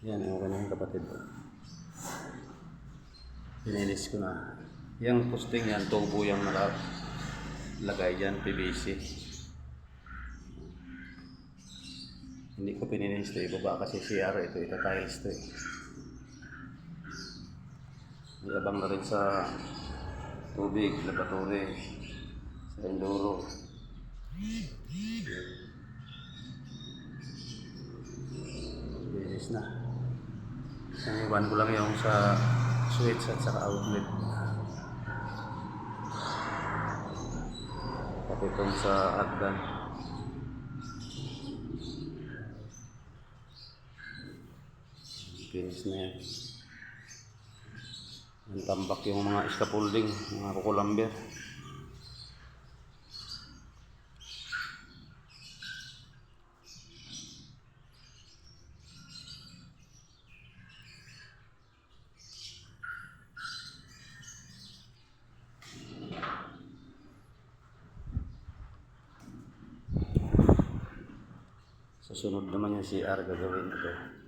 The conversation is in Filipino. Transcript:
Yan, okay na yung kapatid ko. Pinilis ko na. Yung posting yan, tubo yung nakalagay dyan, PVC. Hindi ko pinilis ito, ibaba kasi CR ito, ita-tiles ito eh. Ilabang na rin sa tubig, laboratory, sa enduro. Bilis na. Iwan ko lang yung sa switch at saka outlet. Pati itong sa hagdan. Bilis na yan. Ang tambak yung mga scaffolding, mga kukulamber. Susunod naman yung CR gagawin ito.